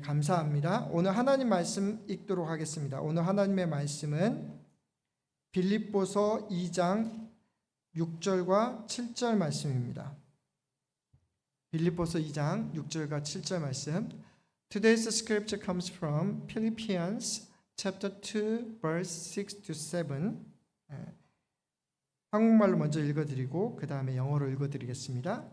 감사합니다. 오늘 하나님 말씀 읽도록 하겠습니다. 오늘 하나님의 말씀은 빌립보서 2장 6절과 7절 말씀입니다. 빌립보서 2장 6절과 7절 말씀. Today's scripture comes from Philippians chapter 2 verse 6 to 7. 한국말로 먼저 읽어드리고 그 다음에 영어로 읽어드리겠습니다.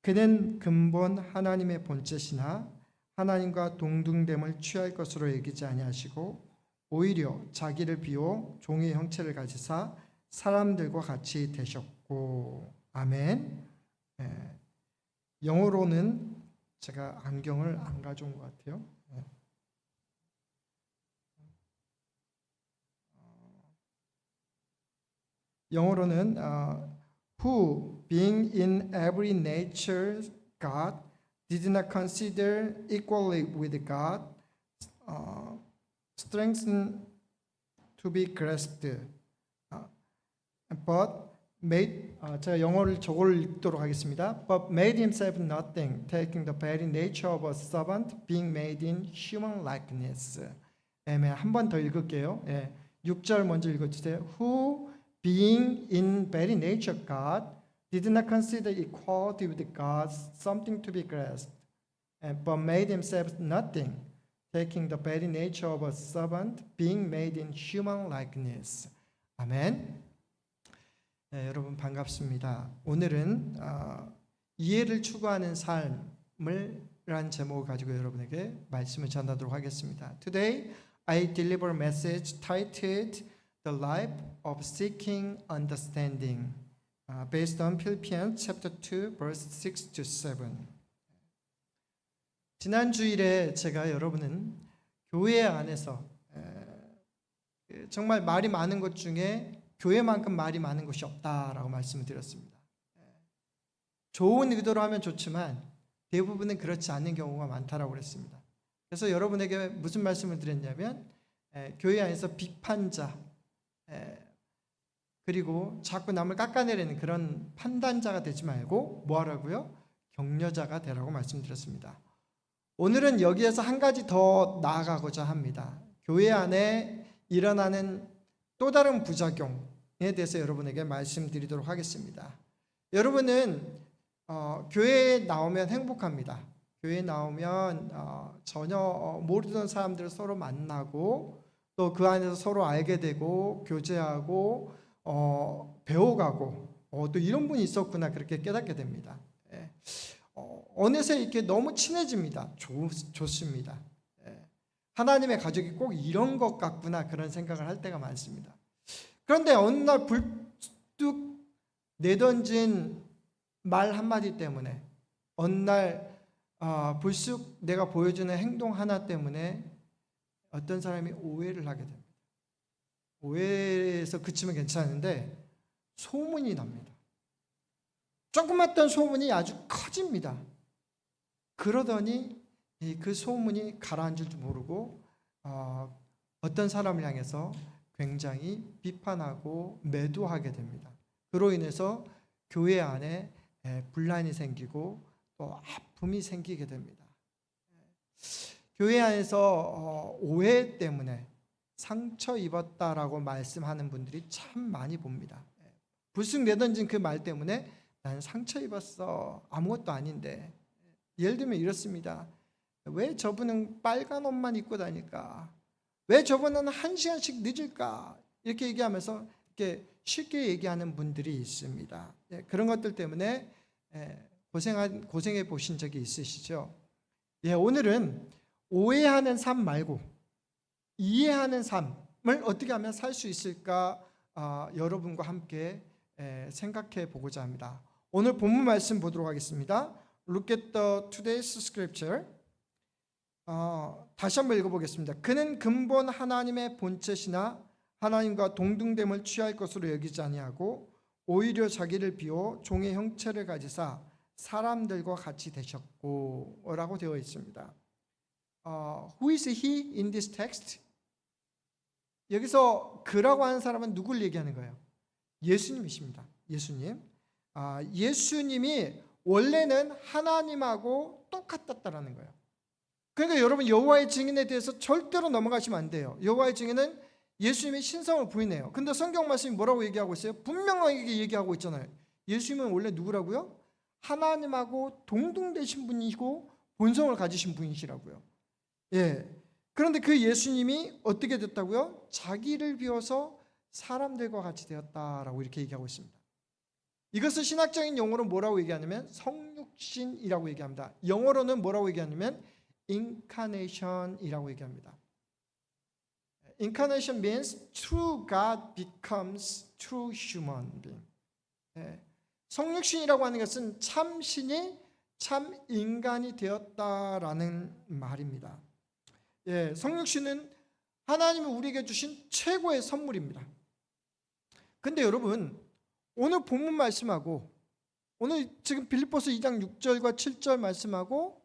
그는 근본 하나님의 본체시나 하나님과 동등됨을 취할 것으로 여기지 아니하시고 오히려 자기를 비워 종의 형체를 가지사 사람들과 같이 되셨고. 아멘. 영어로는 제가 안경을 안 가져온 것 같아요. 영어로는 who being in every nature God did not consider equality with God strengthened to be grasped but made 제가 영어를 저걸 읽도록 하겠습니다. But made himself nothing, taking the very nature of a servant, being made in human likeness. 한 번 더 읽을게요. 6절 먼저 읽어주세요. Who being in very nature God did not consider equality with God something to be grasped, but made himself nothing, taking the very nature of a servant, being made in human likeness. 아멘. 여러분 반갑습니다. 오늘은 이해를 추구하는 삶을 라는 제목을 가지고 여러분에게 말씀을 전하도록 하겠습니다. Today I deliver a message titled The Life of Seeking Understanding, based on Philippians chapter 2, verse 6 to 7. 지난 주일에 제가 여러분은 교회 안에서 정말 말이 많은 것 중에 교회만큼 말이 많은 것이 없다라고 말씀을 드렸습니다. 좋은 의도로 하면 좋지만 대부분은 그렇지 않는 경우가 많다라고 그랬습니다. 그래서 여러분에게 무슨 말씀을 드렸냐면 교회 안에서 비판자 그리고 자꾸 남을 깎아내리는 그런 판단자가 되지 말고 뭐 하라고요? 격려자가 되라고 말씀드렸습니다. 오늘은 여기에서 한 가지 더 나아가고자 합니다. 교회 안에 일어나는 또 다른 부작용에 대해서 여러분에게 말씀드리도록 하겠습니다. 여러분은 교회에 나오면 행복합니다. 교회에 나오면 전혀 모르던 사람들을 서로 만나고 또 그 안에서 서로 알게 되고 교제하고 배워가고 또 이런 분이 있었구나 그렇게 깨닫게 됩니다. 어느새 이렇게 너무 친해집니다. 좋습니다. 하나님의 가족이 꼭 이런 것 같구나 그런 생각을 할 때가 많습니다. 그런데 어느 날 불뚝 내던진 말 한마디 때문에 어느 날 불쑥 내가 보여주는 행동 하나 때문에 어떤 사람이 오해를 하게 됩니다. 오해에서 그치면 괜찮은데 소문이 납니다. 조그맣던 소문이 아주 커집니다. 그러더니 그 소문이 가라앉을 줄 모르고 어떤 사람을 향해서 굉장히 비판하고 매도하게 됩니다. 그로 인해서 교회 안에 분란이 생기고 또 아픔이 생기게 됩니다. 교회 안에서 오해 때문에 상처 입었다라고 말씀하는 분들이 참 많이 봅니다. 불쑥 내던진 그 말 때문에 나는 상처 입었어. 아무것도 아닌데. 예를 들면 이렇습니다. 왜 저분은 빨간 옷만 입고 다닐까? 왜 저분은 1시간씩 늦을까? 이렇게 얘기하면서 이렇게 쉽게 얘기하는 분들이 있습니다. 그런 것들 때문에 고생해 보신 적이 있으시죠? 오늘은 오해하는 삶 말고 이해하는 삶을 어떻게 하면 살 수 있을까 여러분과 함께 생각해 보고자 합니다. 오늘 본문 말씀 보도록 하겠습니다. Look at the today's scripture. 다시 한번 읽어보겠습니다. 그는 근본 하나님의 본체시나 하나님과 동등됨을 취할 것으로 여기지 아니하고 오히려 자기를 비워 종의 형체를 가지사 사람들과 같이 되셨고 라고 되어 있습니다. Who is he in this text? 여기서 그라고 하는 사람은 누굴 얘기하는 거예요? 예수님이십니다. 예수님. 예수님이 원래는 하나님하고 똑같았다라는 거예요. 그러니까 여러분, 여호와의 증인에 대해서 절대로 넘어가시면 안 돼요. 여호와의 증인은 예수님의 신성을 부인해요. 근데 성경 말씀이 뭐라고 얘기하고 있어요? 분명하게 얘기하고 있잖아요. 예수님은 원래 누구라고요? 하나님하고 동등되신 분이고 본성을 가지신 분이시라고요. 예. 그런데 그 예수님이 어떻게 됐다고요? 자기를 비워서 사람들과 같이 되었다라고 이렇게 얘기하고 있습니다. 이것을 신학적인 용어로 뭐라고 얘기하냐면 성육신이라고 얘기합니다. 영어로는 뭐라고 얘기하냐면 incarnation이라고 얘기합니다. Incarnation means true God becomes true human being. 예. 성육신이라고 하는 것은 참 신이 참 인간이 되었다라는 말입니다. 예, 성육신은 하나님이 우리에게 주신 최고의 선물입니다. 근데 여러분, 오늘 본문 말씀하고 오늘 지금 빌립보서 2장 6절과 7절 말씀하고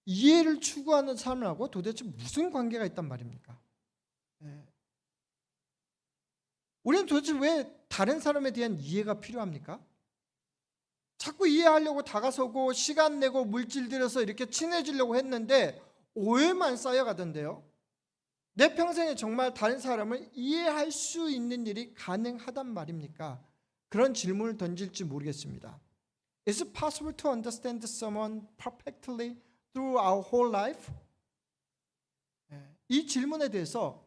이해를 추구하는 삶하고 도대체 무슨 관계가 있단 말입니까? 예. 우리는 도대체 왜 다른 사람에 대한 이해가 필요합니까? 자꾸 이해하려고 다가서고 시간 내고 물질 들여서 이렇게 친해지려고 했는데 오해만 쌓여가던데요. 내 평생에 정말 다른 사람을 이해할 수 있는 일이 가능하단 말입니까? 그런 질문을 던질지 모르겠습니다. Is it possible to understand someone perfectly through our whole life? 이 질문에 대해서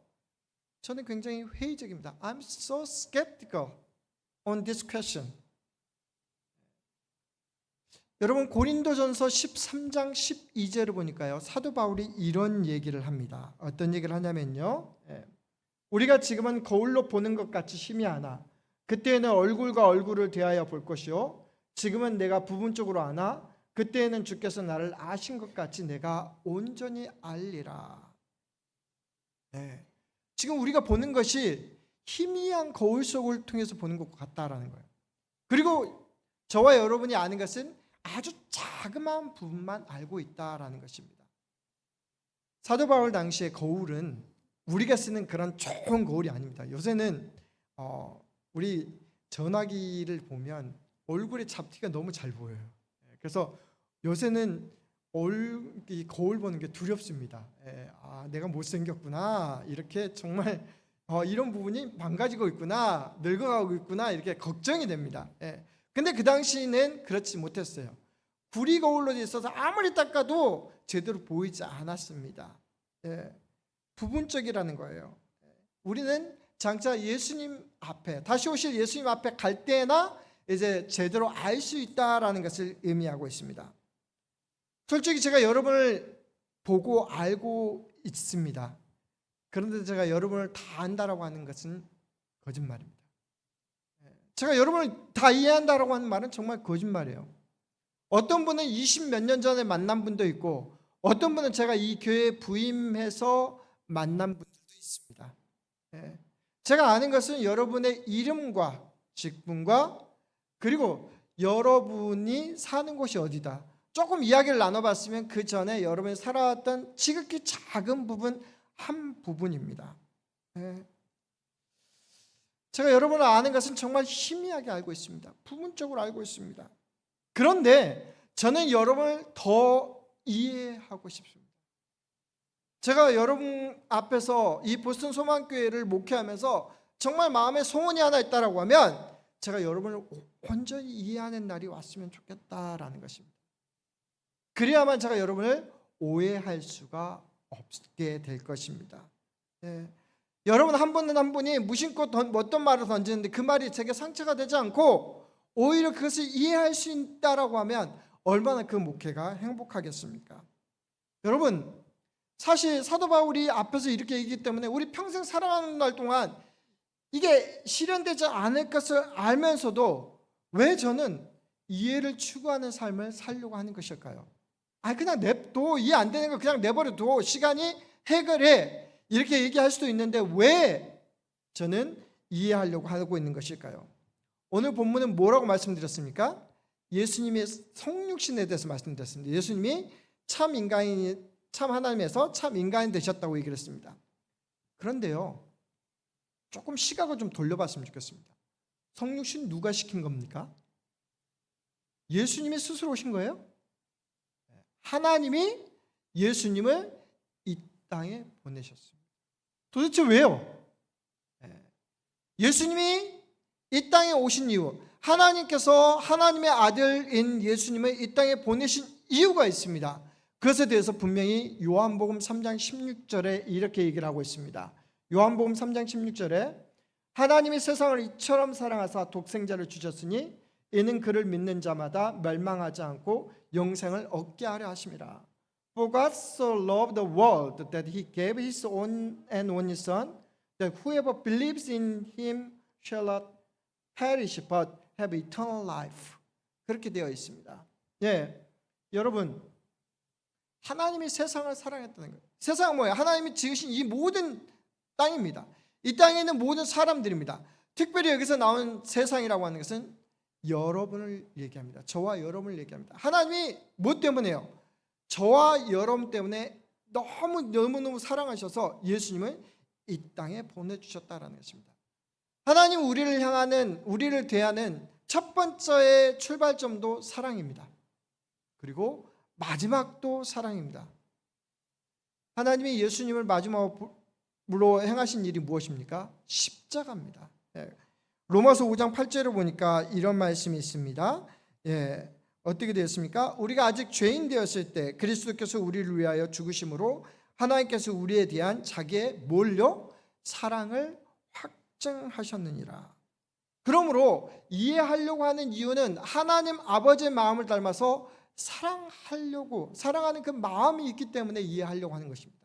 저는 굉장히 회의적입니다. I'm so skeptical on this question. 여러분, 고린도전서 13장 12절을 보니까요, 사도 바울이 이런 얘기를 합니다. 어떤 얘기를 하냐면요, 우리가 지금은 거울로 보는 것 같이 희미하나 그때에는 얼굴과 얼굴을 대하여 볼 것이요, 지금은 내가 부분적으로 아나 그때에는 주께서 나를 아신 것 같이 내가 온전히 알리라. 지금 우리가 보는 것이 희미한 거울 속을 통해서 보는 것 같다라는 거예요. 그리고 저와 여러분이 아는 것은 아주 자그마한 부분만 알고 있다라는 것입니다. 사도 바울 당시의 거울은 우리가 쓰는 그런 좋은 거울이 아닙니다. 요새는 우리 전화기를 보면 얼굴의 잡티가 너무 잘 보여요. 그래서 요새는 이 거울 보는 게 두렵습니다. 내가 못생겼구나, 이렇게 정말 이런 부분이 망가지고 있구나, 늙어가고 있구나, 이렇게 걱정이 됩니다. 근데 그 당시에는 그렇지 못했어요. 구리 거울로 돼 있어서 아무리 닦아도 제대로 보이지 않았습니다. 부분적이라는 거예요. 우리는 장차 예수님 앞에, 다시 오실 예수님 앞에 갈 때나 이제 제대로 알 수 있다라는 것을 의미하고 있습니다. 솔직히 제가 여러분을 보고 알고 있습니다. 그런데 제가 여러분을 다 안다라고 하는 것은 거짓말입니다. 제가 여러분을 다 이해한다라고 하는 말은 정말 거짓말이에요. 어떤 분은 20몇 년 전에 만난 분도 있고, 어떤 분은 제가 이 교회에 부임해서 만난 분들도 있습니다. 제가 아는 것은 여러분의 이름과 직분과 그리고 여러분이 사는 곳이 어디다, 조금 이야기를 나눠봤으면 그 전에 여러분이 살아왔던 지극히 작은 부분, 한 부분입니다. 제가 여러분을 아는 것은 정말 희미하게 알고 있습니다. 부분적으로 알고 있습니다. 그런데 저는 여러분을 더 이해하고 싶습니다. 제가 여러분 앞에서 이 보스턴 소망교회를 목회하면서 정말 마음에 소원이 하나 있다라고 하면 제가 여러분을 온전히 이해하는 날이 왔으면 좋겠다라는 것입니다. 그래야만 제가 여러분을 오해할 수가 없게 될 것입니다. 여러분 한 분은 한 분이 무심코 어떤 말을 던지는데 그 말이 제게 상처가 되지 않고 오히려 그것을 이해할 수 있다라고 하면 얼마나 그 목회가 행복하겠습니까? 여러분, 사실 사도 바울이 앞에서 이렇게 얘기했기 때문에 우리 평생 살아가는 날 동안 이게 실현되지 않을 것을 알면서도 왜 저는 이해를 추구하는 삶을 살려고 하는 것일까요? 그냥 냅둬, 이해 안 되는 거 그냥 내버려둬, 시간이 해결해, 이렇게 얘기할 수도 있는데 왜 저는 이해하려고 하고 있는 것일까요? 오늘 본문은 뭐라고 말씀드렸습니까? 예수님의 성육신에 대해서 말씀드렸습니다. 예수님이 참 인간이, 참 하나님에서 참 인간이 되셨다고 얘기를 했습니다. 그런데요, 조금 시각을 좀 돌려봤으면 좋겠습니다. 성육신 누가 시킨 겁니까? 예수님이 스스로 오신 거예요? 하나님이 예수님을 이 땅에 보내셨습니다. 도대체 왜요? 예수님이 이 땅에 오신 이유, 하나님께서 하나님의 아들인 예수님을 이 땅에 보내신 이유가 있습니다. 그것에 대해서 분명히 요한복음 3장 16절에 이렇게 얘기를 하고 있습니다. 요한복음 3장 16절에 하나님이 세상을 이처럼 사랑하사 독생자를 주셨으니 이는 그를 믿는 자마다 멸망하지 않고 영생을 얻게 하려 하심이라. For God so loved the world that he gave his own and only son, that whoever believes in him shall not perish but have eternal life. 그렇게 되어 있습니다. 예, 여러분, 하나님이 세상을 사랑했다는 거예요. 세상은 뭐예요? 하나님이 지으신 이 모든 땅입니다. 이 땅에 있는 모든 사람들입니다. 특별히 여기서 나온 세상이라고 하는 것은 여러분을 얘기합니다. 저와 여러분을 얘기합니다. 하나님이 뭐 때문에요? 저와 여러분 때문에 너무너무 사랑하셔서 예수님을 이 땅에 보내주셨다는 것입니다. 하나님 우리를 대하는 첫 번째의 출발점도 사랑입니다. 그리고 마지막도 사랑입니다. 하나님이 예수님을 마지막으로 행하신 일이 무엇입니까? 십자가입니다. 로마서 5장 8절을 보니까 이런 말씀이 있습니다. 어떻게 되었습니까? 우리가 아직 죄인 되었을 때 그리스도께서 우리를 위하여 죽으심으로 하나님께서 우리에 대한 자기의 사랑을 확증하셨느니라. 그러므로 이해하려고 하는 이유는 하나님 아버지의 마음을 닮아서 사랑하는 그 마음이 있기 때문에 이해하려고 하는 것입니다.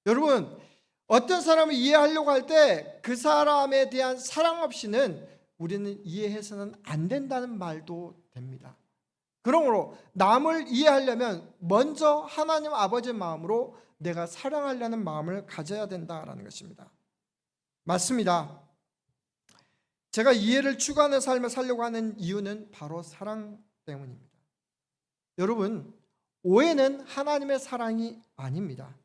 여러분, 어떤 사람을 이해하려고 할 때 그 사람에 대한 사랑 없이는 우리는 이해해서는 안 된다는 말도 됩니다. 그러므로 남을 이해하려면 먼저 하나님 아버지의 마음으로 내가 사랑하려는 마음을 가져야 된다라는 것입니다. 맞습니다. 제가 이해를 추구하는 삶을 살려고 하는 이유는 바로 사랑 때문입니다. 여러분, 오해는 하나님의 사랑이 아닙니다.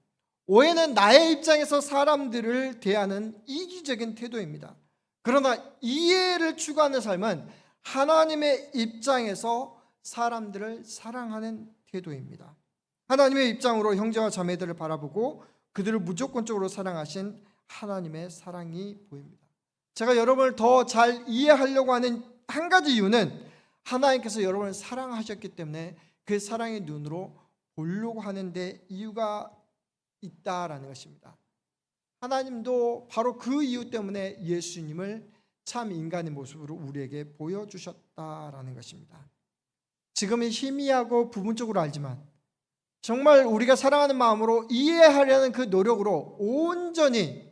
오해는 나의 입장에서 사람들을 대하는 이기적인 태도입니다. 그러나 이해를 추구하는 삶은 하나님의 입장에서 사람들을 사랑하는 태도입니다. 하나님의 입장으로 형제와 자매들을 바라보고 그들을 무조건적으로 사랑하신 하나님의 사랑이 보입니다. 제가 여러분을 더 잘 이해하려고 하는 한 가지 이유는 하나님께서 여러분을 사랑하셨기 때문에 그 사랑의 눈으로 보려고 하는데 이유가 있다라는 것입니다. 하나님도 바로 그 이유 때문에 예수님을 참 인간의 모습으로 우리에게 보여주셨다라는 것입니다. 지금은 희미하고 부분적으로 알지만 정말 우리가 사랑하는 마음으로 이해하려는 그 노력으로 온전히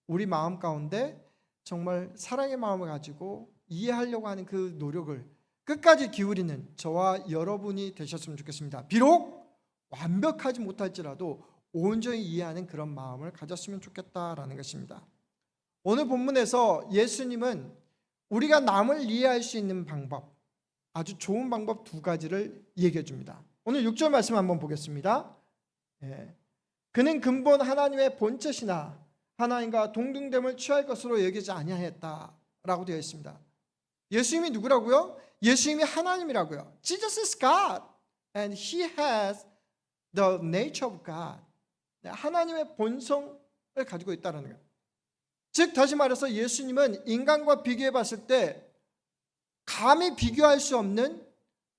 우리 마음 가운데 정말 사랑의 마음을 가지고 이해하려고 하는 그 노력을 끝까지 기울이는 저와 여러분이 되셨으면 좋겠습니다. 비록 완벽하지 못할지라도 온전히 이해하는 그런 마음을 가졌으면 좋겠다라는 것입니다. 오늘 본문에서 예수님은 우리가 남을 이해할 수 있는 방법, 아주 좋은 방법 두 가지를 얘기해 줍니다. 오늘 6절 말씀 한번 보겠습니다. 그는 근본 하나님의 본체시나 하나님과 동등됨을 취할 것으로 여기지 아니하였다라고 되어 있습니다. 예수님이 누구라고요? 예수님이 하나님이라고요. Jesus is God and He has the nature of God. 하나님의 본성을 가지고 있다는 거예요. 즉 다시 말해서 예수님은 인간과 비교해 봤을 때 감히 비교할 수 없는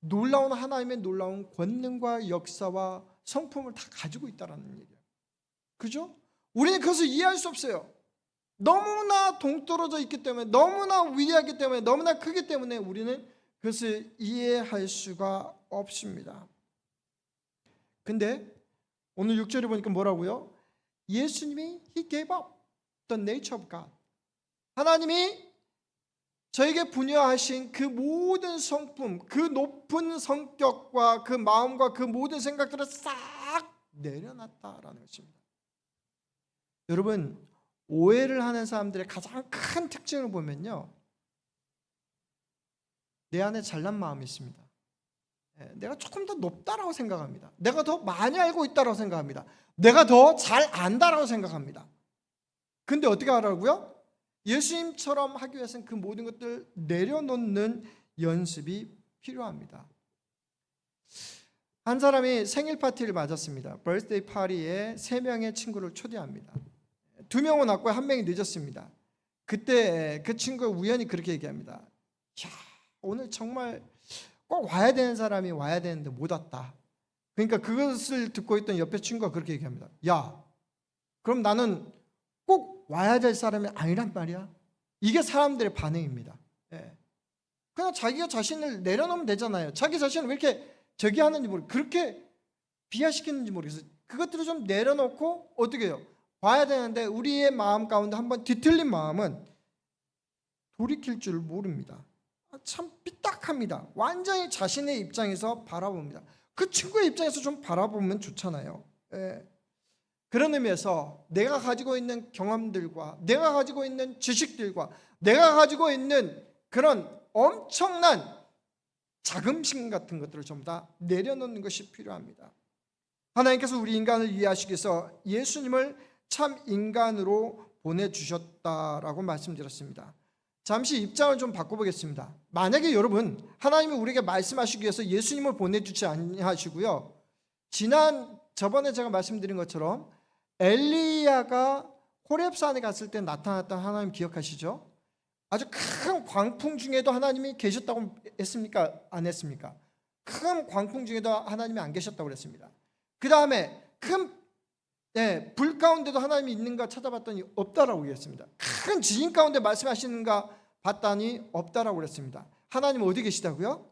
놀라운 하나님의 놀라운 권능과 역사와 성품을 다 가지고 있다는 얘기예요. 그죠? 우리는 그것을 이해할 수 없어요. 너무나 동떨어져 있기 때문에, 너무나 위대하기 때문에, 너무나 크기 때문에 우리는 그것을 이해할 수가 없습니다. 근데 오늘 6절에 보니까 뭐라고요? 예수님이 He gave up the nature of God. 하나님이 저에게 분여하신 그 모든 성품, 그 높은 성격과 그 마음과 그 모든 생각들을 싹 내려놨다라는 것입니다. 여러분, 오해를 하는 사람들의 가장 큰 특징을 보면요, 내 안에 잘난 마음이 있습니다. 내가 조금 더 높다라고 생각합니다. 내가 더 많이 알고 있다라고 생각합니다. 내가 더 잘 안다라고 생각합니다. 근데 어떻게 하라고요? 예수님처럼 하기 위해서는 그 모든 것들을 내려놓는 연습이 필요합니다. 한 사람이 생일 파티를 맞았습니다. 버스데이 파티에 3명의 친구를 초대합니다. 2명은 왔고 1명이 늦었습니다. 그때 그 친구가 우연히 그렇게 얘기합니다. 야, 오늘 정말 꼭 와야 되는 사람이 와야 되는데 못 왔다. 그러니까 그것을 듣고 있던 옆에 친구가 그렇게 얘기합니다. 야, 그럼 나는 꼭 와야 될 사람이 아니란 말이야. 이게 사람들의 반응입니다. 그냥 자기가 자신을 내려놓으면 되잖아요. 자기 자신을 왜 이렇게 저기 하는지 모르겠어요. 그렇게 비하시키는지 모르겠어요. 그것들을 좀 내려놓고 어떻게 해요? 봐야 되는데 우리의 마음 가운데 한번 뒤틀린 마음은 돌이킬 줄 모릅니다. 참 삐딱합니다. 완전히 자신의 입장에서 바라봅니다. 그 친구의 입장에서 좀 바라보면 좋잖아요. 그런 의미에서 내가 가지고 있는 경험들과 내가 가지고 있는 지식들과 내가 가지고 있는 그런 엄청난 자긍심 같은 것들을 전부 다 내려놓는 것이 필요합니다. 하나님께서 우리 인간을 이해하시기 위해서 예수님을 참 인간으로 보내주셨다라고 말씀드렸습니다. 잠시 입장을 좀 바꿔보겠습니다. 만약에 여러분 하나님이 우리에게 말씀하시기 위해서 예수님을 보내주지 아니하시고요, 저번에 제가 말씀드린 것처럼 엘리야가 호렙산에 갔을 때 나타났던 하나님 기억하시죠? 아주 큰 광풍 중에도 하나님이 계셨다고 했습니까? 안 했습니까? 큰 광풍 중에도 하나님이 안 계셨다고 그랬습니다. 그 다음에 큰 불 가운데도 하나님이 있는가 찾아봤더니 없다라고 얘기했습니다. 큰 지진 가운데 말씀하시는가 봤더니 없다라고 그랬습니다. 하나님은 어디 계시다고요?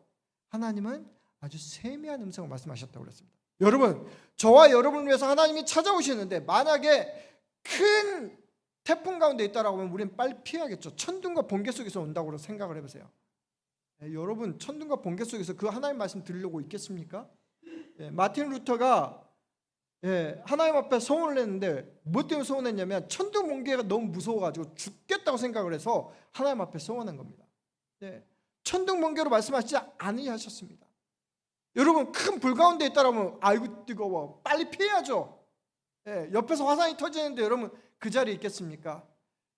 하나님은 아주 세미한 음성을 말씀하셨다고 그랬습니다. 여러분, 저와 여러분을 위해서 하나님이 찾아오시는데 만약에 큰 태풍 가운데 있다라고 하면 우리는 빨리 피해야겠죠. 천둥과 번개 속에서 온다고 생각을 해보세요. 여러분, 천둥과 번개 속에서 그 하나님 말씀 들으려고 있겠습니까? 마틴 루터가 하나님 앞에 소원을 했는데 뭐 때문에 소원했냐면 천둥 번개가 너무 무서워가지고 죽겠다고 생각을 해서 하나님 앞에 소원한 겁니다. 천둥 번개로 말씀하시지 아니하셨습니다. 여러분, 큰 불 가운데 있다라면 아이고 뜨거워 빨리 피해야죠. 옆에서 화산이 터지는데 여러분 그 자리에 있겠습니까?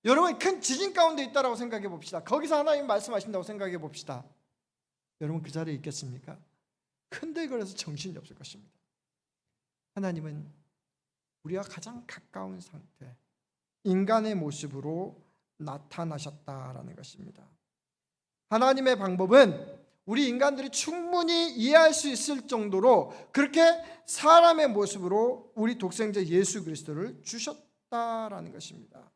여러분, 큰 지진 가운데 있다라고 생각해 봅시다. 거기서 하나님 말씀하신다고 생각해 봅시다. 여러분 그 자리에 있겠습니까? 흔들거려서 정신이 없을 것입니다. 하나님은 우리와 가장 가까운 상태, 인간의 모습으로 나타나셨다라는 것입니다. 하나님의 방법은 우리 인간들이 충분히 이해할 수 있을 정도로 그렇게 사람의 모습으로 우리 독생자 예수 그리스도를 주셨다라는 것입니다.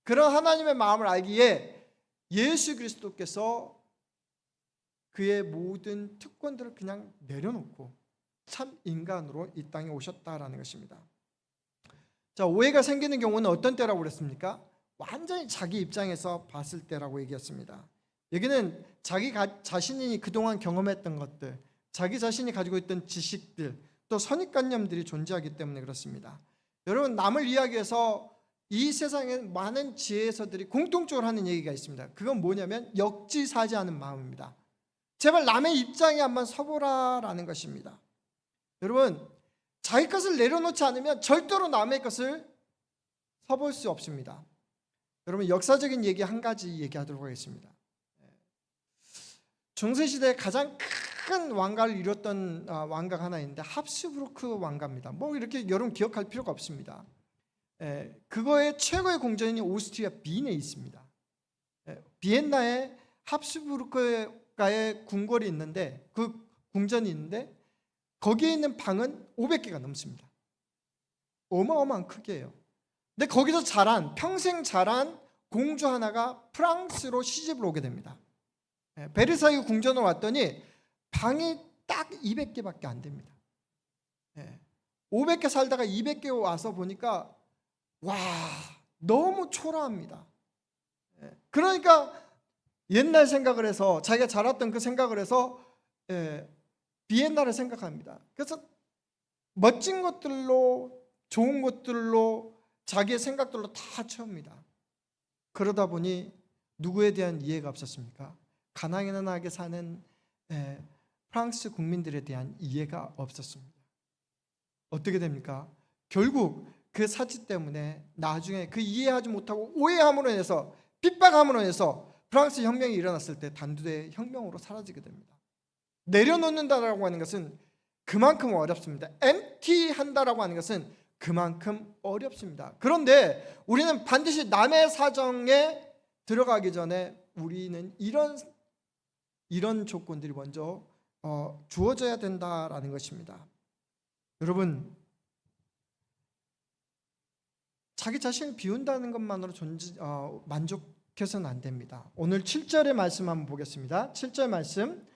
그런 하나님의 마음을 알기에 예수 그리스도께서 그의 모든 특권들을 그냥 내려놓고 참 인간으로 이 땅에 오셨다라는 것입니다. 자, 오해가 생기는 경우는 어떤 때라고 그랬습니까? 완전히 자기 입장에서 봤을 때라고 얘기했습니다. 여기는 자기 자신이 그동안 경험했던 것들, 자기 자신이 가지고 있던 지식들, 또 선입관념들이 존재하기 때문에 그렇습니다. 여러분, 남을 이야기해서 이 세상에 많은 지혜서들이 공통적으로 하는 얘기가 있습니다. 그건 뭐냐면 역지사지하는 마음입니다. 제발 남의 입장에 한번 서보라라는 것입니다. 여러분, 자기 것을 내려놓지 않으면 절대로 남의 것을 서볼 수 없습니다. 여러분, 역사적인 얘기 한 가지 얘기하도록 하겠습니다. 중세시대에 가장 큰 왕가를 이뤘던 왕가가 하나 있는데 합스부르크 왕가입니다. 뭐 이렇게 여러분 기억할 필요가 없습니다. 그거의 최고의 궁전이 오스트리아 비엔에 있습니다. 비엔나에 합스부르크가의 궁궐이 있는데, 그 궁전이 있는데 거기에 있는 방은 500개가 넘습니다. 어마어마한 크기예요. 근데 거기서 평생 자란 공주 하나가 프랑스로 시집을 오게 됩니다. 베르사유 궁전으로 왔더니 방이 딱 200개밖에 안 됩니다. 500개 살다가 200개 와서 보니까 와, 너무 초라합니다. 그러니까 옛날 생각을 해서, 자기가 자랐던 그 생각을 해서 비엔나를 생각합니다. 그래서 멋진 것들로, 좋은 것들로, 자기의 생각들로 다 채웁니다. 그러다 보니 누구에 대한 이해가 없었습니까? 가난하게 사는 프랑스 국민들에 대한 이해가 없었습니다. 어떻게 됩니까? 결국 그 사치 때문에 나중에 그 이해하지 못하고 오해함으로 인해서, 핍박함으로 인해서 프랑스 혁명이 일어났을 때 단두대 혁명으로 사라지게 됩니다. 내려놓는다라고 하는 것은 그만큼 어렵습니다. MT한다라고 하는 것은 그만큼 어렵습니다. 그런데 우리는 반드시 남의 사정에 들어가기 전에 우리는 이런 조건들이 먼저 주어져야 된다라는 것입니다. 여러분, 자기 자신을 비운다는 것만으로 만족해서는 안 됩니다. 오늘 7절의 말씀 한번 보겠습니다. 7절 말씀,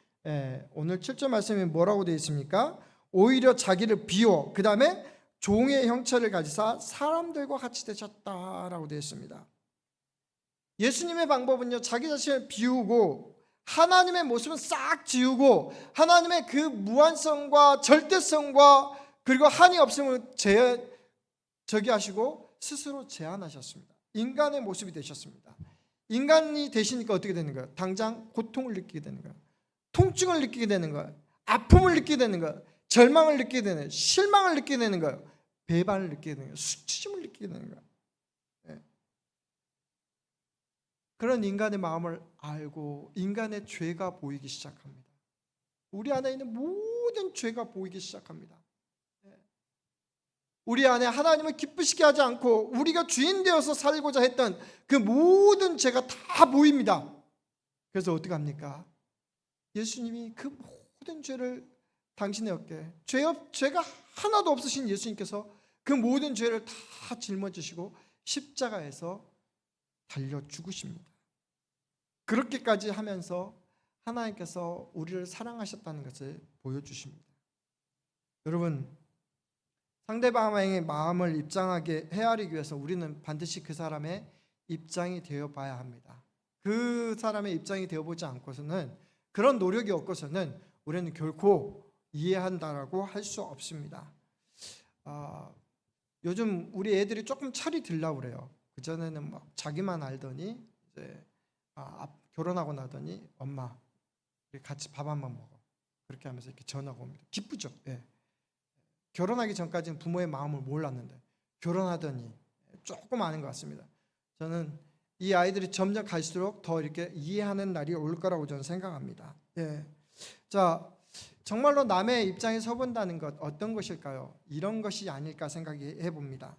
오늘 7절 말씀이 뭐라고 되어 있습니까? 오히려 자기를 비워 그 다음에 종의 형체를 가지사 사람들과 같이 되셨다라고 되어 있습니다. 예수님의 방법은요, 자기 자신을 비우고 하나님의 모습은 싹 지우고 하나님의 그 무한성과 절대성과 그리고 한이 없음을 하시고 스스로 제한하셨습니다. 인간의 모습이 되셨습니다. 인간이 되시니까 어떻게 되는 거예요? 당장 고통을 느끼게 되는 거예요. 통증을 느끼게 되는 거예요. 아픔을 느끼게 되는 거예요. 절망을 느끼게 되는 거예요. 실망을 느끼게 되는 거예요. 배반을 느끼게 되는 거예요. 수치심을 느끼게 되는 거예요. 네. 그런 인간의 마음을 알고 인간의 죄가 보이기 시작합니다. 우리 안에 있는 모든 죄가 보이기 시작합니다. 우리 안에 하나님을 기쁘시게 하지 않고 우리가 주인 되어서 살고자 했던 그 모든 죄가 다 보입니다. 그래서 어떻게 합니까? 예수님이 그 모든 죄를 당신의 어깨에 죄가 하나도 없으신 예수님께서 그 모든 죄를 다 짊어지시고 십자가에서 달려 죽으십니다. 그렇게까지 하면서 하나님께서 우리를 사랑하셨다는 것을 보여주십니다. 여러분, 상대방의 마음을 입장하게 헤아리기 위해서 우리는 반드시 그 사람의 입장이 되어 봐야 합니다. 그 사람의 입장이 되어보지 않고서는, 그런 노력이 없고서는 우리는 결코 이해한다라고 할 수 없습니다. 요즘 우리 애들이 조금 철이 들려고 그래요. 그전에는 막 자기만 알더니 이제 결혼하고 나더니 엄마 우리 같이 밥 한번 먹어, 그렇게 하면서 이렇게 전화가 옵니다. 기쁘죠. 예. 결혼하기 전까지는 부모의 마음을 몰랐는데 결혼하더니 조금 아는 것 같습니다. 저는 이 아이들이 점점 갈수록 더 이렇게 이해하는 날이 올 거라고 저는 생각합니다. 예. 자, 정말로 남의 입장에 서본다는 것 어떤 것일까요? 이런 것이 아닐까 생각해 봅니다.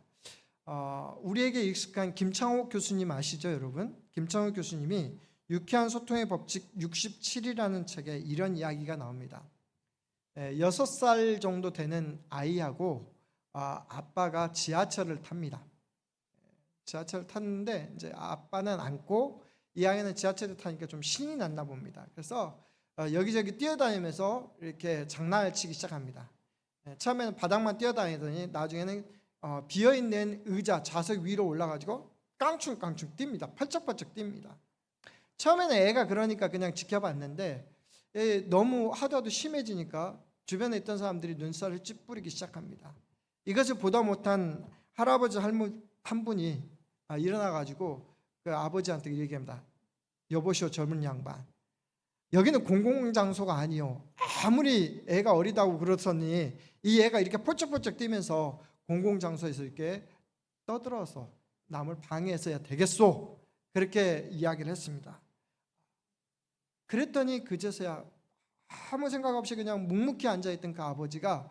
우리에게 익숙한 김창옥 교수님 아시죠, 여러분? 김창옥 교수님이 유쾌한 소통의 법칙 67이라는 책에 이런 이야기가 나옵니다. 6살 정도 되는 아이하고 아빠가 지하철을 탑니다. 지하철을 탔는데 이제 아빠는 앉고 이 아이는 지하철을 타니까 좀 신이 났나 봅니다. 그래서 여기저기 뛰어다니면서 이렇게 장난을 치기 시작합니다. 처음에는 바닥만 뛰어다니더니 나중에는 비어있는 의자 좌석 위로 올라가지고 깡충깡충 뜁니다. 펄쩍펄쩍 뜁니다. 처음에는 애가 그러니까 그냥 지켜봤는데 너무 하도 심해지니까 주변에 있던 사람들이 눈살을 찌푸리기 시작합니다. 이것을 보다 못한 할아버지 할머니 한 분이 일어나가지고 그 아버지한테 얘기합니다. 여보시오 젊은 양반, 여기는 공공장소가 아니요. 아무리 애가 어리다고 그렇더니 이 애가 이렇게 펄쩍펄쩍 뛰면서 공공장소에서 이렇게 떠들어서 남을 방해해서야 되겠소. 그렇게 이야기를 했습니다. 그랬더니 그제서야 아무 생각 없이 그냥 묵묵히 앉아있던 그 아버지가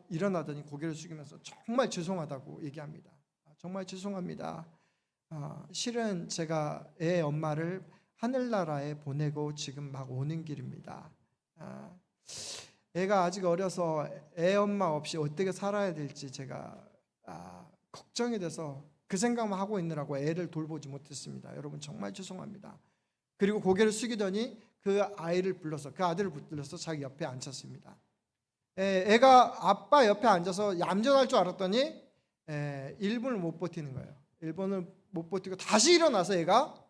일어나더니 고개를 숙이면서 정말 죄송하다고 얘기합니다. 정말 죄송합니다. 실은 제가 애 엄마를 하늘나라에 보내고 지금 막 오는 길입니다. 애가 아직 어려서 애 엄마 없이 어떻게 살아야 될지 제가 걱정이 돼서 그 생각만 하고 있느라고 애를 돌보지 못했습니다. 여러분 정말 죄송합니다. 그리고 고개를 숙이더니 그 아이를 불러서, 그 아들을 불러서 자기 옆에 앉혔습니다. 애가 아빠 옆에 앉아서 얌전할 줄 알았더니 1분을 못 버티는 거예요. 1분을 못 버티고 다시 일어나서 애가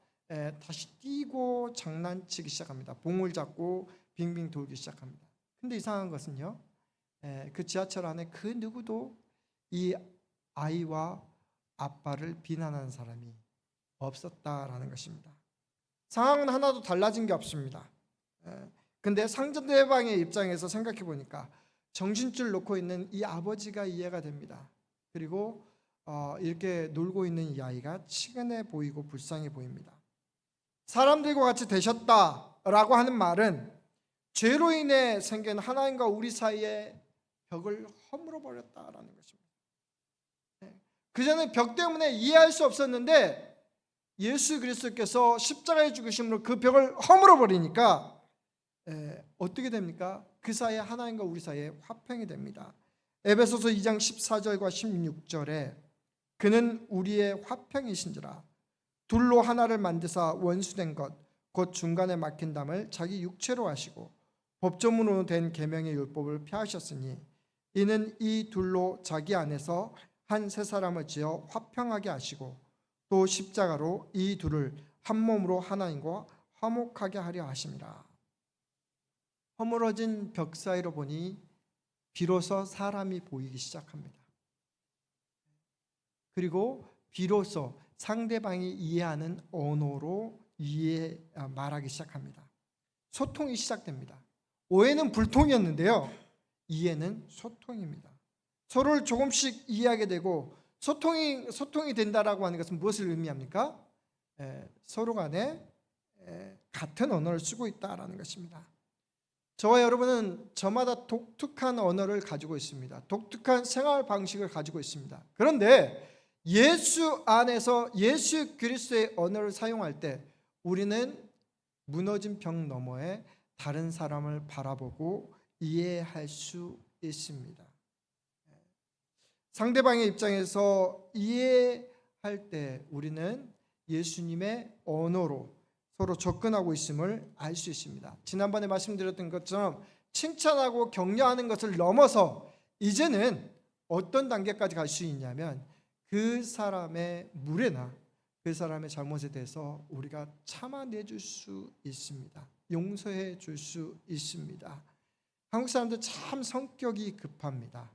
다시 뛰고 장난치기 시작합니다. 봉을 잡고 빙빙 돌기 시작합니다. 근데 이상한 것은요, 그 지하철 안에 그 누구도 이 아이와 아빠를 비난하는 사람이 없었다라는 것입니다. 상황은 하나도 달라진 게 없습니다. 근데 상대방의 입장에서 생각해 보니까 정신줄 놓고 있는 이 아버지가 이해가 됩니다. 그리고 이렇게 놀고 있는 이 아이가 치근해 보이고 불쌍해 보입니다. 사람들과 같이 되셨다라고 하는 말은 죄로 인해 생긴 하나님과 우리 사이에 벽을 허물어 버렸다라는 것입니다. 그전에 벽 때문에 이해할 수 없었는데 예수 그리스도께서 십자가에 죽으심으로 그 벽을 허물어 버리니까 어떻게 됩니까? 그 사이에 하나님과 우리 사이에 화평이 됩니다. 에베소서 2장 14절과 16절에 그는 우리의 화평이신지라 둘로 하나를 만드사 원수된 것 곧 중간에 막힌 담을 자기 육체로 하시고 법조문으로 된 계명의 율법을 폐하셨으니 이는 이 둘로 자기 안에서 한 세 사람을 지어 화평하게 하시고 또 십자가로 이 둘을 한 몸으로 하나님과 화목하게 하려 하심이라. 허물어진 벽 사이로 보니 비로소 사람이 보이기 시작합니다. 그리고 비로소 상대방이 이해하는 언어로 말하기 시작합니다. 소통이 시작됩니다. 오해는 불통이었는데요, 이해는 소통입니다. 서로를 조금씩 이해하게 되고 소통이 된다라고 하는 것은 무엇을 의미합니까? 서로 간에 같은 언어를 쓰고 있다라는 것입니다. 저와 여러분은 저마다 독특한 언어를 가지고 있습니다. 독특한 생활 방식을 가지고 있습니다. 그런데 예수 안에서 예수 그리스도의 언어를 사용할 때 우리는 무너진 벽 너머에 다른 사람을 바라보고 이해할 수 있습니다. 상대방의 입장에서 이해할 때 우리는 예수님의 언어로 서로 접근하고 있음을 알 수 있습니다. 지난번에 말씀드렸던 것처럼 칭찬하고 격려하는 것을 넘어서 이제는 어떤 단계까지 갈 수 있냐면 그 사람의 무례나 그 사람의 잘못에 대해서 우리가 참아내 줄 수 있습니다. 용서해 줄 수 있습니다. 한국 사람들 참 성격이 급합니다.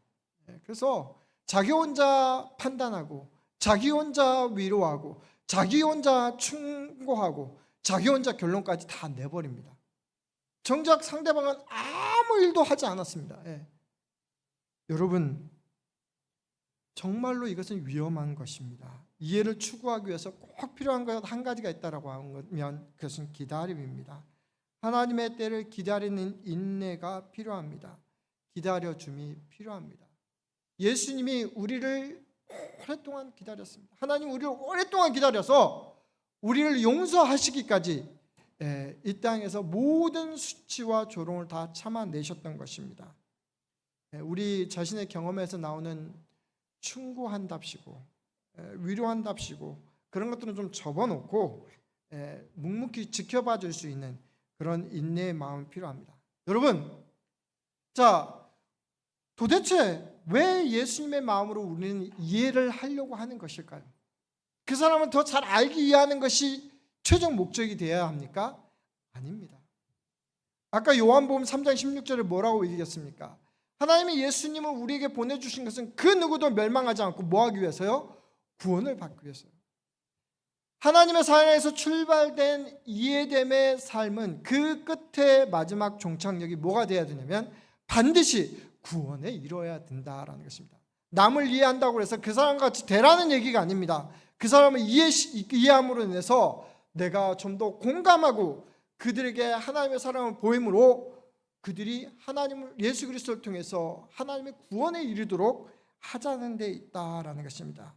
그래서 자기 혼자 판단하고 자기 혼자 위로하고 자기 혼자 충고하고 자기 혼자 결론까지 다 내버립니다. 정작 상대방은 아무 일도 하지 않았습니다. 여러분, 정말로 이것은 위험한 것입니다. 이해를 추구하기 위해서 꼭 필요한 것 한 가지가 있다라고 하면 그것은 기다림입니다. 하나님의 때를 기다리는 인내가 필요합니다. 기다려줌이 필요합니다. 예수님이 우리를 오랫동안 기다렸습니다. 하나님 우리를 오랫동안 기다려서 우리를 용서하시기까지 이 땅에서 모든 수치와 조롱을 다 참아내셨던 것입니다. 우리 자신의 경험에서 나오는 충고한답시고 위로한답시고 그런 것들은 좀 접어놓고 묵묵히 지켜봐 줄 수 있는 그런 인내의 마음이 필요합니다. 여러분, 자, 도대체 왜 예수님의 마음으로 우리는 이해를 하려고 하는 것일까요? 그 사람을 더 잘 알기 위하는 것이 최종 목적이 되어야 합니까? 아닙니다. 아까 요한복음 3장 16절에 뭐라고 얘기했습니까? 하나님이 예수님을 우리에게 보내주신 것은 그 누구도 멸망하지 않고 뭐하기 위해서요? 구원을 받기 위해서요. 하나님의 사랑에서 출발된 이해됨의 삶은 그 끝에 마지막 종착역이 뭐가 되어야 되냐면 반드시 구원에 이뤄야 된다라는 것입니다. 남을 이해한다고 해서 그 사람과 같이 되라는 얘기가 아닙니다. 그 사람을 이해함으로 인해서 내가 좀 더 공감하고 그들에게 하나님의 사랑을 보임으로 그들이 하나님을 예수 그리스도를 통해서 하나님의 구원에 이르도록 하자는 데 있다라는 것입니다.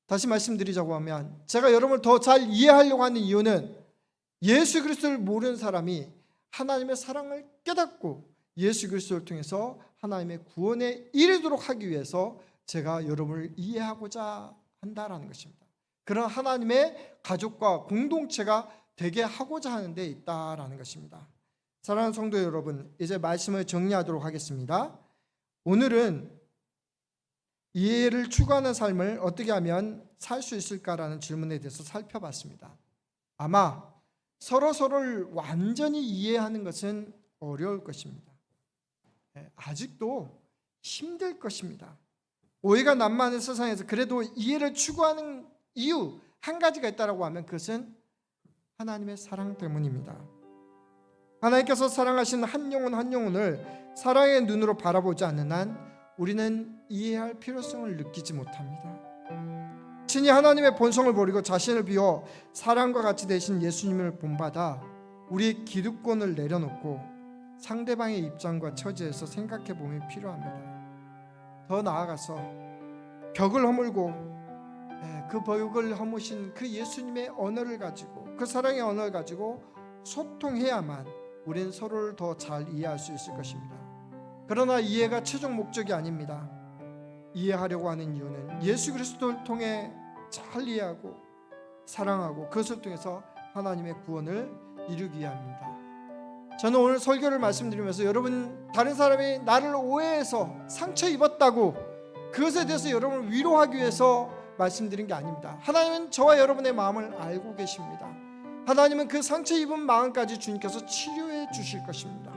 다시 말씀드리자고 하면 제가 여러분을 더 잘 이해하려고 하는 이유는 예수 그리스도를 모르는 사람이 하나님의 사랑을 깨닫고 예수 그리스도를 통해서 하나님의 구원에 이르도록 하기 위해서 제가 여러분을 이해하고자 한다라는 것입니다. 그런 하나님의 가족과 공동체가 되게 하고자 하는 데 있다라는 것입니다. 사랑하는 성도 여러분, 이제 말씀을 정리하도록 하겠습니다. 오늘은 이해를 추구하는 삶을 어떻게 하면 살 수 있을까라는 질문에 대해서 살펴봤습니다. 아마 서로를 완전히 이해하는 것은 어려울 것입니다. 아직도 힘들 것입니다. 오해가 난무하는 세상에서 그래도 이해를 추구하는 이유 한 가지가 있다고 하면 그것은 하나님의 사랑 때문입니다. 하나님께서 사랑하시는 한 영혼 한 영혼을 사랑의 눈으로 바라보지 않는 한 우리는 이해할 필요성을 느끼지 못합니다. 친히 하나님의 본성을 버리고 자신을 비워 사랑과 같이 되신 예수님을 본받아 우리의 기득권을 내려놓고 상대방의 입장과 처지에서 생각해 보면 필요합니다. 더 나아가서 벽을 허물고 그 벽을 허무신 그 예수님의 언어를 가지고, 그 사랑의 언어를 가지고 소통해야만 우리는 서로를 더 잘 이해할 수 있을 것입니다. 그러나 이해가 최종 목적이 아닙니다. 이해하려고 하는 이유는 예수 그리스도를 통해 잘 이해하고 사랑하고 그것을 통해서 하나님의 구원을 이루기 위함입니다. 저는 오늘 설교를 말씀드리면서 여러분, 다른 사람이 나를 오해해서 상처 입었다고 그것에 대해서 여러분을 위로하기 위해서 말씀드린 게 아닙니다. 하나님은 저와 여러분의 마음을 알고 계십니다. 하나님은 그 상처 입은 마음까지 주님께서 치료해 주실 것입니다.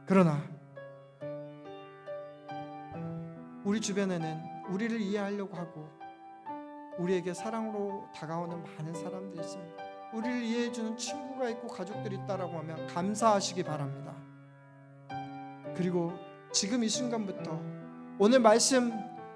그러나 우리 주변에는 우리를 이해하려고 하고 우리에게 사랑으로 다가오는 많은 사람들이 있습니다. 우리를 이해해주는 친구가 있고 가족들이 있다라고 하면 감사하시기 바랍니다. 그리고 지금 이 순간부터 오늘 말씀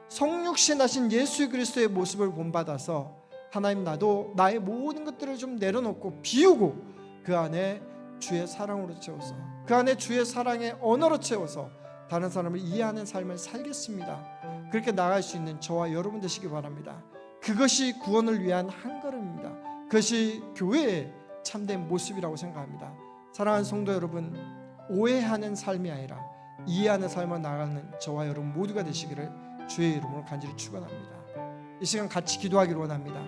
성육신 하신 예수 그리스도의 모습을 본받아서 하나님, 나도 나의 모든 것들을 좀 내려놓고 비우고 그 안에 주의 사랑으로 채워서, 그 안에 주의 사랑의 언어로 채워서 다른 사람을 이해하는 삶을 살겠습니다. 그렇게 나아갈 수 있는 저와 여러분 되시기 바랍니다. 그것이 구원을 위한 한 걸음입니다. 그것이 교회의 참된 모습이라고 생각합니다. 사랑하는 성도 여러분, 오해하는 삶이 아니라 이해하는 삶을 나아가는 저와 여러분 모두가 되시기를 주의 이름으로 간절히 축원합니다. 이 시간 같이 기도하기를 원합니다.